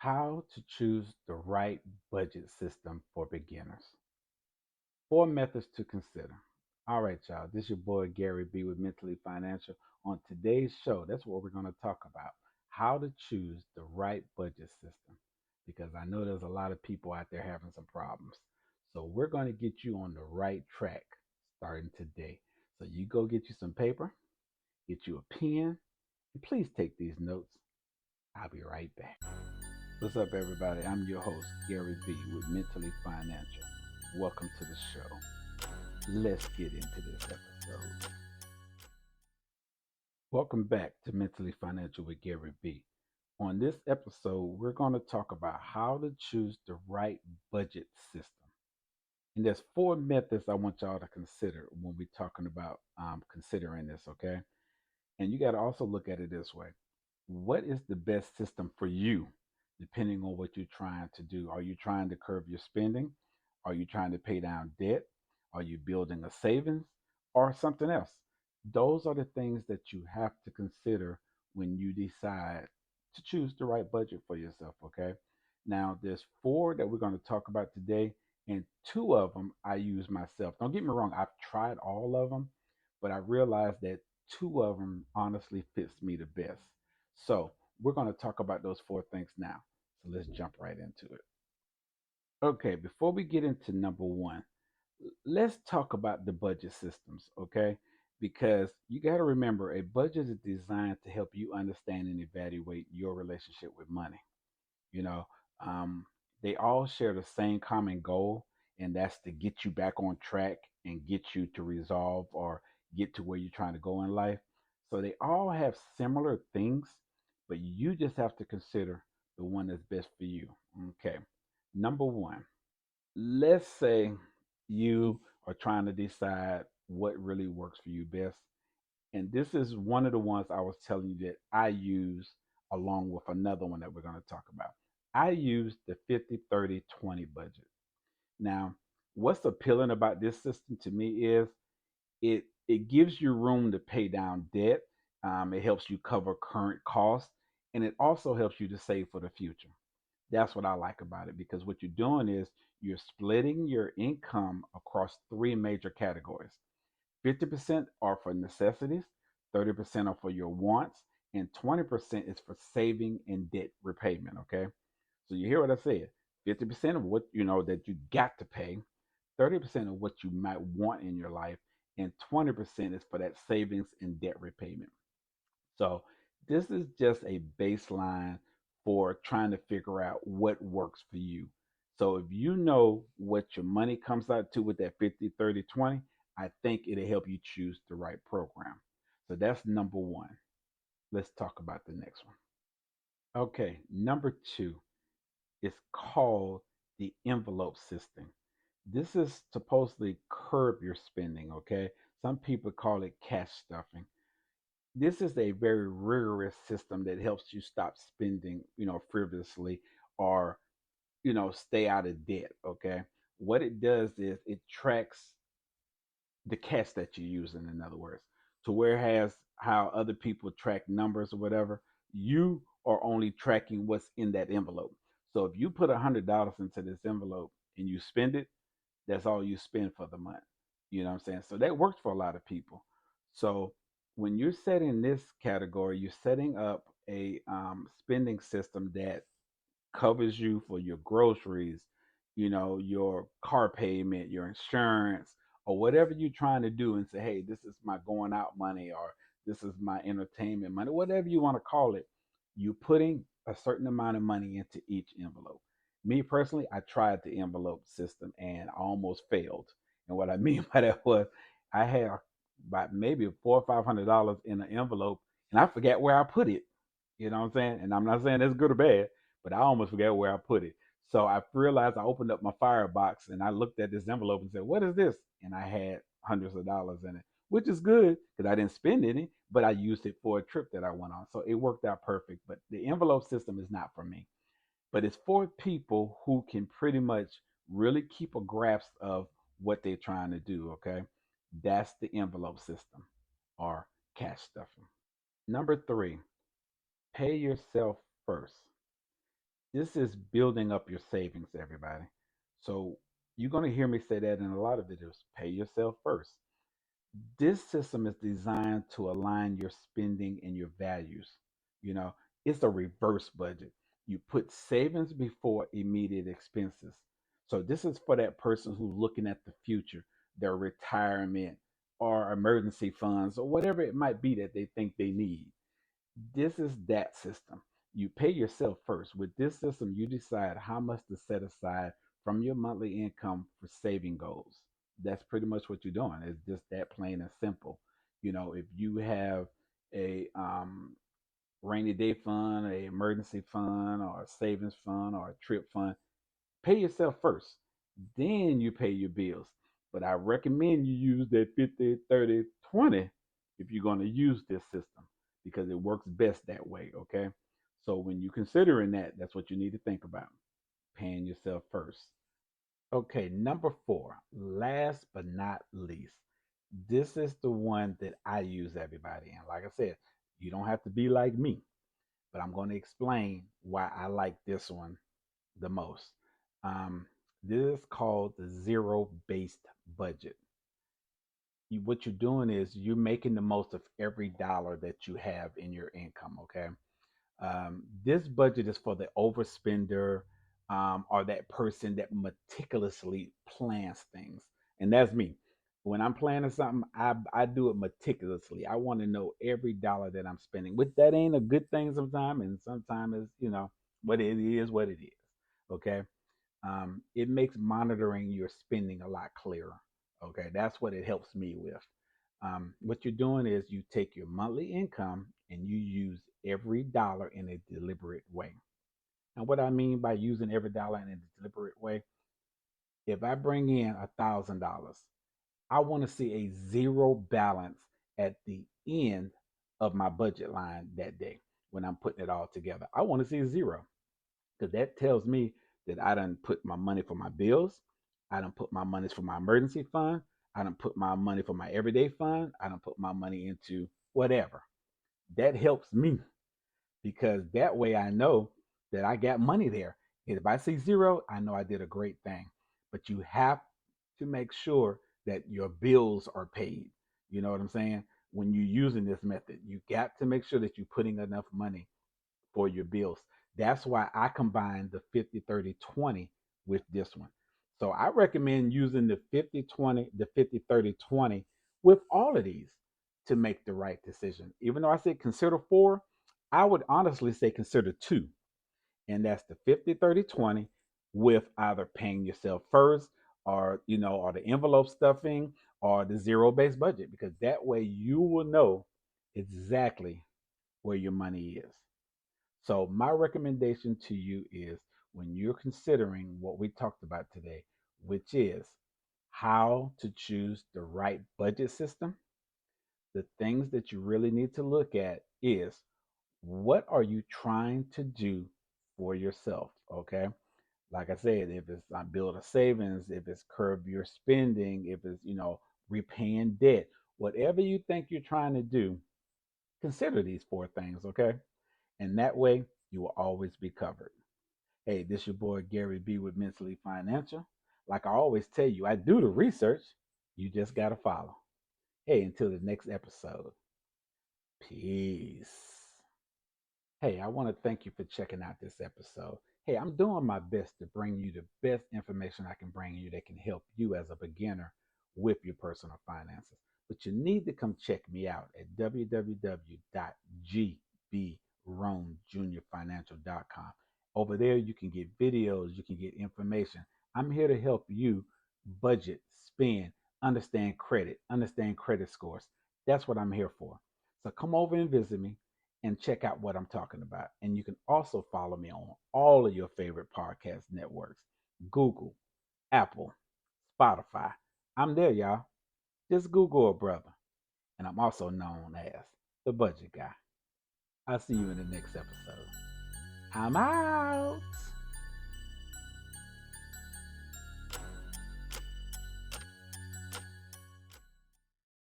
How to choose the right budget system for beginners. Four methods to consider. All right, y'all. This is your boy Gary B with Mentally Financial. On today's show, that's what we're going to talk about: how to choose the right budget system. Because I know there's a lot of people out there having some problems. So we're going to get you on the right track starting today. So you go get you some paper, get you a pen, and please take these notes. I'll be right back. What's up, everybody? I'm your host, Gary B, with Mentally Financial. Welcome to the show. Let's get into this episode. Welcome back to Mentally Financial with Gary B. On this episode, we're going to talk about how to choose the right budget system. And there's four methods I want y'all to consider when we're talking about considering this, okay? And you got to also look at it this way: what is the best system for you, depending on what you're trying to do? Are you trying to curb your spending? Are you trying to pay down debt? Are you building a savings or something else? Those are the things that you have to consider when you decide to choose the right budget for yourself, okay? Now, there's four that we're going to talk about today, and two of them I use myself. Don't get me wrong, I've tried all of them, but I realized that two of them honestly fits me the best. So we're going to talk about those four things now. So let's jump right into it. Okay, before we get into number one, let's talk about the budget systems, okay? Because you got to remember, a budget is designed to help you understand and evaluate your relationship with money. You know, um, they all share the same common goal, and that's to get you back on track and get you to resolve or get to where you're trying to go in life. So they all have similar things, but you just have to consider the one that's best for you. Okay. Number one, let's say you are trying to decide what really works for you best. And this is one of the ones I was telling you that I use along with another one that we're going to talk about. I use the 50/30/20 budget. Now, what's appealing about this system to me is it gives you room to pay down debt. It helps you cover current costs, and it also helps you to save for the future. That's what I like about it, because what you're doing is you're splitting your income across three major categories. 50% are for necessities, 30% are for your wants, and 20% is for saving and debt repayment. Okay. So you hear what I said? 50% of what you know that you got to pay, 30% of what you might want in your life, and 20% is for that savings and debt repayment. So this is just a baseline for trying to figure out what works for you. So if you know what your money comes out to with that 50/30/20, I think it'll help you choose the right program. So that's number one. Let's talk about the next one. Okay, number two is called the envelope system. This is supposedly curb your spending, okay? Some people call it cash stuffing. This is a very rigorous system that helps you stop spending, frivolously, or stay out of debt. Okay, what it does is it tracks the cash that you're using. In other words, to whereas how other people track numbers or whatever, you are only tracking what's in that envelope. So if you put $100 into this envelope and you spend it, that's all you spend for the month. You know what I'm saying? So that works for a lot of people. So when you're setting this category, you're setting up a spending system that covers you for your groceries, your car payment, your insurance, or whatever you're trying to do, and say, hey, this is my going out money, or this is my entertainment money, whatever you want to call it. You're putting a certain amount of money into each envelope. Me personally, I tried the envelope system and I almost failed. And what I mean by that was I had about maybe $400 or $500 in an envelope, and I forgot where I put it. You know what I'm saying? And I'm not saying that's good or bad, but I almost forgot where I put it. So I realized I opened up my firebox and I looked at this envelope and said, "What is this?" And I had hundreds of dollars in it, which is good because I didn't spend any, but I used it for a trip that I went on. So it worked out perfect. But the envelope system is not for me. But it's for people who can pretty much really keep a grasp of what they're trying to do. Okay. That's the envelope system, or cash stuffing. Number three, pay yourself first. This is building up your savings, everybody. So you're going to hear me say that in a lot of videos. Pay yourself first. This system is designed to align your spending and your values. You know, it's a reverse budget. You put savings before immediate expenses. So this is for that person who's looking at the future, their retirement or emergency funds or whatever it might be that they think they need. This is that system. You pay yourself first. With this system, you decide how much to set aside from your monthly income for saving goals. That's pretty much what you're doing. It's just that plain and simple. You know, if you have a rainy day fund, a emergency fund, or a savings fund, or a trip fund, pay yourself first. Then you pay your bills. But I recommend you use that 50, 30, 20 if you're going to use this system because it works best that way. Okay. So when you're considering that, that's what you need to think about paying yourself first. Okay. Number four, last but not least, this is the one that I use everybody. And like I said, you don't have to be like me, but I'm going to explain why I like this one the most. Um, this is called the zero based budget. What you're doing is you're making the most of every dollar that you have in your income. Okay. This budget is for the overspender or that person that meticulously plans things. And that's me. When I'm planning something, I do it meticulously. I want to know every dollar that I'm spending. With that ain't a good thing sometimes, and sometimes it's, what it is, what it is. Okay. It makes monitoring your spending a lot clearer. Okay. That's what it helps me with. What you're doing is you take your monthly income and you use every dollar in a deliberate way. And what I mean by using every dollar in a deliberate way, if I bring in $1,000, I want to see a zero balance at the end of my budget line that day when I'm putting it all together. I want to see zero because that tells me that I done put my money for my bills. I done put my money for my emergency fund. I done put my money for my everyday fund. I done put my money into whatever. That helps me because that way I know that I got money there. If I see zero, I know I did a great thing. But you have to make sure that your bills are paid. You know what I'm saying? When you're using this method, you got to make sure that you're putting enough money for your bills. That's why I combine the 50, 30, 20 with this one. So I recommend using the 50, 20, the 50, 30, 20 with all of these to make the right decision. Even though I said consider four, I would honestly say consider two. And that's the 50, 30, 20 with either paying yourself first or, or the envelope stuffing or the zero based budget, because that way you will know exactly where your money is. So, my recommendation to you is when you're considering what we talked about today, which is how to choose the right budget system, the things that you really need to look at is what are you trying to do for yourself? Okay. Like I said, if it's build a savings, if it's curb your spending, if it's, repaying debt, whatever you think you're trying to do, consider these four things. Okay. And that way you will always be covered. Hey, this your boy Gary B with Mentally Financial. Like I always tell you, I do the research. You just gotta follow. Hey, until the next episode. Peace. Hey, I want to thank you for checking out this episode. Hey, I'm doing my best to bring you the best information I can bring you that can help you as a beginner with your personal finances. But you need to come check me out at www.gbronejuniorfinancial.com. Over there, you can get videos, you can get information. I'm here to help you budget, spend, understand credit scores. That's what I'm here for. So come over and visit me and check out what I'm talking about. And you can also follow me on all of your favorite podcast networks: Google, Apple, Spotify. I'm there, y'all. Just Google a brother. And I'm also known as the Budget Guy. I'll see you in the next episode. I'm out.